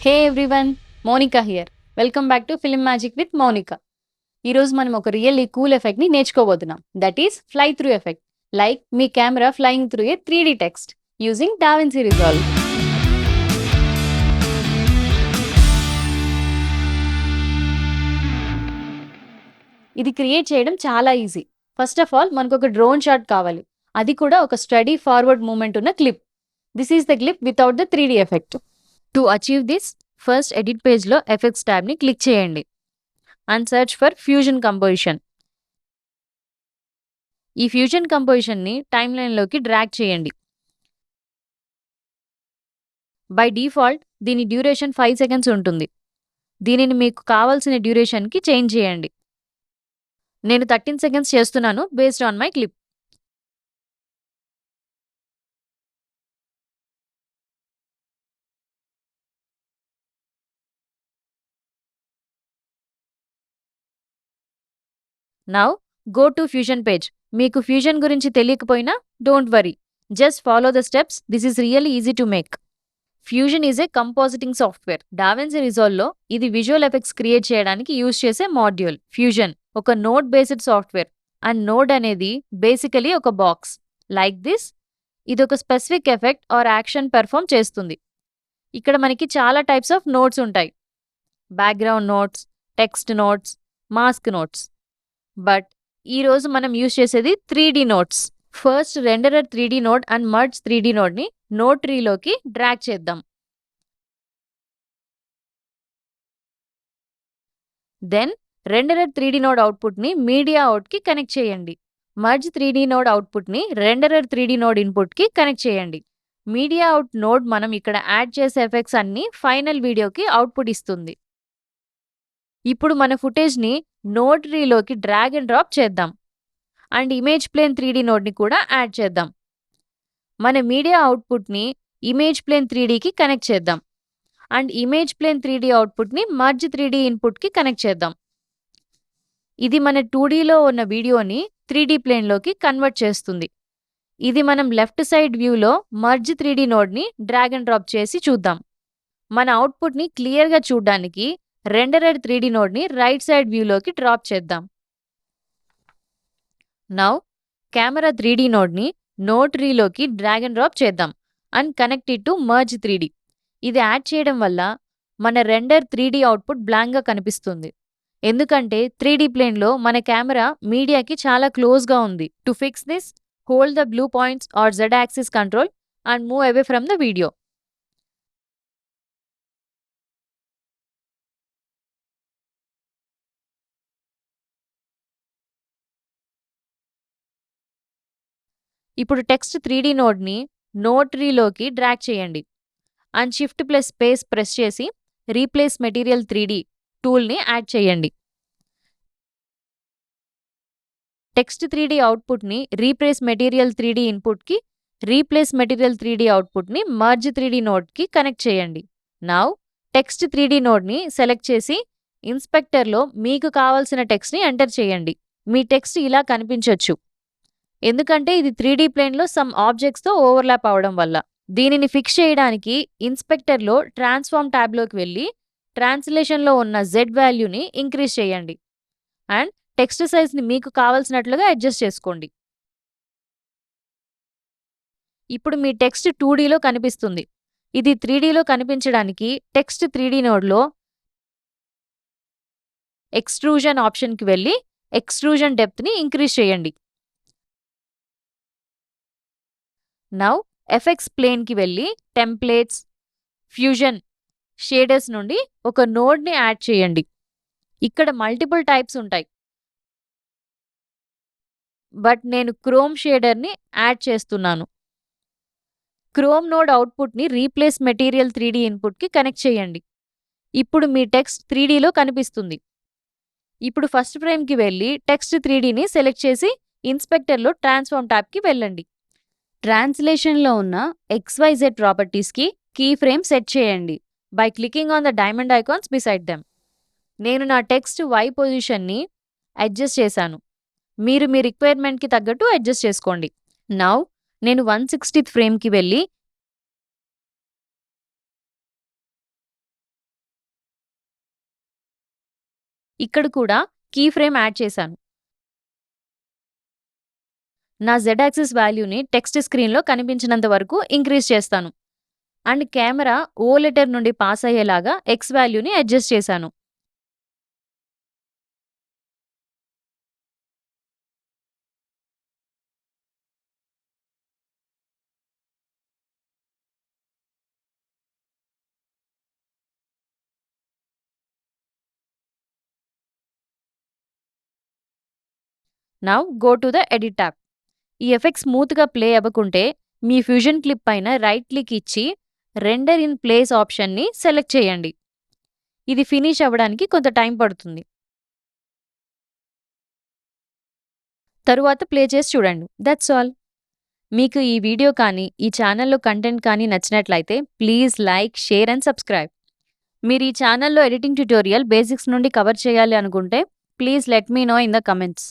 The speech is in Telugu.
Hey everyone, Monica here. Welcome back to Film Magic with Monica. ఈరోజు మనం ఒక రియల్లీ కూల్ ఎఫెక్ట్ని నేర్చుకోబోతున్నాం. That is fly through effect. Like me camera flying through a 3D text using DaVinci Resolve. ఇది క్రియేట్ చేయడం చాలా ఈజీ. ఫస్ట్ ఆఫ్ ఆల్ మనకు ఒక డ్రోన్ షాట్ కావాలి, అది కూడా ఒక స్టడీ ఫార్వర్డ్ మూమెంట్ ఉన్న clip. This is the clip without the 3D effect. To achieve this, first edit పేజ్లో ఎఫెక్ట్స్ ట్యాబ్ని క్లిక్ చేయండి and search for fusion composition. ఈ ఫ్యూజన్ కంపోజిషన్ని టైమ్ లైన్లోకి డ్రాగ్ చేయండి. బై డిఫాల్ట్ దీని డ్యూరేషన్ 5 సెకండ్స్ ఉంటుంది. దీనిని మీకు కావాల్సిన డ్యూరేషన్కి చేంజ్ చేయండి. నేను 13 సెకండ్స్ చేస్తున్నాను based on my clip. Now go to Fusion page. మీకు ఫ్యూజన్ గురించి తెలియకపోయినా don't worry, just follow the steps. This is really easy to make. Fusion is a compositing software. DaVinci రిజాల్వ్లో ఇది విజువల్ ఎఫెక్ట్స్ క్రియేట్ చేయడానికి యూజ్ చేసే మాడ్యూల్. ఫ్యూజన్ ఒక node based software, and node అనేది బేసికలీ ఒక బాక్స్ లైక్ దిస్. ఇది ఒక specific effect or action perform చేస్తుంది. ఇక్కడ మనకి చాలా టైప్స్ ఆఫ్ నోట్స్ ఉంటాయి: background notes, text notes, mask notes. But ఈరోజు మనం యూజ్ చేసేది 3D notes. First renderer 3D node and merge 3D నోడ్ని నోట్ ట్రీలోకి డ్రాగ్ చేద్దాం. దెన్ రెండరర్ 3D నోడ్ అవుట్పుట్ని మీడియా అవుట్కి కనెక్ట్ చేయండి. మర్జ్ 3D నోడ్ అవుట్పుట్ని రెండరర్ 3D నోడ్ ఇన్పుట్కి కనెక్ట్ చేయండి. మీడియా అవుట్ నోడ్ మనం ఇక్కడ యాడ్ చేసే ఎఫెక్ట్స్ అన్ని ఫైనల్ వీడియోకి అవుట్పుట్ ఇస్తుంది. ఇప్పుడు మన ఫుటేజ్ని నోడ్ ట్రీలోకి డ్రాగ్ అండ్ డ్రాప్ చేద్దాం. అండ్ ఇమేజ్ ప్లేన్ 3D నోడ్ని కూడా యాడ్ చేద్దాం. మన మీడియా అవుట్పుట్ని ఇమేజ్ ప్లేన్ 3Dకి కనెక్ట్ చేద్దాం. అండ్ ఇమేజ్ ప్లేన్ 3D అవుట్పుట్ని మర్జ్ 3D ఇన్పుట్కి కనెక్ట్ చేద్దాం. ఇది మన 2Dలో ఉన్న వీడియోని 3D ప్లేన్లోకి కన్వర్ట్ చేస్తుంది. ఇది మనం లెఫ్ట్ సైడ్ వ్యూలో మర్జ్ 3D నోడ్ని డ్రాగ్ అండ్ డ్రాప్ చేసి చూద్దాం. మన అవుట్పుట్ని క్లియర్గా చూడడానికి రెండరర్ 3D నోడ్ని రైట్ సైడ్ వ్యూలోకి డ్రాప్ చేద్దాం. నౌ కెమెరా 3D నోడ్ని నోడ్ ట్రీలోకి డ్రాగ్ అండ్ డ్రాప్ చేద్దాం and connect it to merge 3D. ఇది యాడ్ చేయడం వల్ల మన రెండర్ 3D అవుట్పుట్ బ్లాంక్గా కనిపిస్తుంది, ఎందుకంటే 3D ప్లేన్లో మన కెమెరా మీడియాకి చాలా క్లోజ్గా ఉంది. To fix this, hold the blue points or Z axis control and move away from the video. ఇప్పుడు టెక్స్ట్ 3D నోడ్ని నోడ్ ట్రీలోకి డ్రాగ్ చేయండి and shift plus space press చేసి రీప్లేస్ మెటీరియల్ 3D టూల్ని యాడ్ చేయండి. టెక్స్ట్ 3D అవుట్పుట్ని రీప్లేస్ మెటీరియల్ 3D ఇన్పుట్కి, రీప్లేస్ మెటీరియల్ 3D అవుట్పుట్ని మర్జ్ 3D నోడ్కి కనెక్ట్ చేయండి. నౌ టెక్స్ట్ 3D నోడ్ని సెలెక్ట్ చేసి ఇన్స్పెక్టర్లో మీకు కావాల్సిన టెక్స్ట్ని ఎంటర్ చేయండి. మీ టెక్స్ట్ ఇలా కనిపించొచ్చు, ఎందుకంటే ఇది 3D ప్లేన్లో సమ్ ఆబ్జెక్ట్స్తో ఓవర్లాప్ అవడం వల్ల. దీనిని ఫిక్స్ చేయడానికి ఇన్స్పెక్టర్లో ట్రాన్స్ఫార్మ్ ట్యాబ్లోకి వెళ్ళి ట్రాన్స్లేషన్లో ఉన్న Z వాల్యూని ఇంక్రీజ్ చేయండి అండ్ టెక్స్ట్ సైజ్ని మీకు కావలసినట్లుగా అడ్జస్ట్ చేసుకోండి. ఇప్పుడు మీ టెక్స్ట్ 2Dలో కనిపిస్తుంది. ఇది 3Dలో కనిపించడానికి టెక్స్ట్ 3D నోడ్లో ఎక్స్ట్రూజన్ ఆప్షన్కి వెళ్ళి ఎక్స్ట్రూజన్ డెప్త్ని ఇంక్రీజ్ చేయండి. నౌ ఎఫెక్ట్స్ ప్లేన్కి వెళ్ళి టెంప్లేట్స్, ఫ్యూజన్, షేడర్స్ నుండి ఒక నోడ్ని యాడ్ చేయండి. ఇక్కడ మల్టిపుల్ టైప్స్ ఉంటాయి, బట్ నేను క్రోమ్ షేడర్ని యాడ్ చేస్తున్నాను. క్రోమ్ నోడ్ అవుట్పుట్ని రీప్లేస్ మెటీరియల్ 3D ఇన్పుట్కి కనెక్ట్ చేయండి. ఇప్పుడు మీ టెక్స్ట్ 3Dలో కనిపిస్తుంది. ఇప్పుడు ఫస్ట్ ఫ్రేమ్కి వెళ్ళి టెక్స్ట్ 3Dని సెలెక్ట్ చేసి ఇన్స్పెక్టర్లో ట్రాన్స్ఫార్మ్ ట్యాబ్కి వెళ్ళండి. ట్రాన్స్లేషన్లో ఉన్న XYZ ప్రాపర్టీస్కి కీ ఫ్రేమ్ సెట్ చేయండి by clicking on the diamond icons beside them. నేను నా టెక్స్ట్ Y పొజిషన్ని అడ్జస్ట్ చేశాను. మీరు మీ రిక్వైర్మెంట్కి తగ్గట్టు అడ్జస్ట్ చేసుకోండి. నౌ నేను 160th ఫ్రేమ్కి వెళ్ళి ఇక్కడ కూడా కీ ఫ్రేమ్ యాడ్ చేశాను. నా జెడ్ యాక్సిస్ వాల్యూని టెక్స్ట్ స్క్రీన్‌లో కనిపించినంత వరకు ఇంక్రీజ్ చేస్తాను. అండ్ కెమెరా ఓ లెటర్ నుండి పాస్ అయ్యేలాగా ఎక్స్ వాల్యూని అడ్జస్ట్ చేశాను. Now go to the edit tab. ఈ ఎఫెక్ట్ స్మూత్‌గా ప్లే అవ్వకుంటే మీ ఫ్యూజన్ క్లిప్ పైన రైట్ క్లిక్ ఇచ్చి రెండర్ ఇన్ ప్లేస్ ఆప్షన్‌ని సెలెక్ట్ చేయండి. ఇది ఫినిష్ అవ్వడానికి కొంత టైం పడుతుంది. తరువాత ప్లే చేసి చూడండి. That's all. మీకు ఈ వీడియో కానీ, ఈ ఛానల్‌లో కంటెంట్ కానీ నచ్చినట్లయితే please like, share and subscribe. మీరు ఈ ఛానల్‌లో ఎడిటింగ్ ట్యుటోరియల్ బేసిక్స్ నుండి కవర్ చేయాలి అనుకుంటే please let me know in the comments.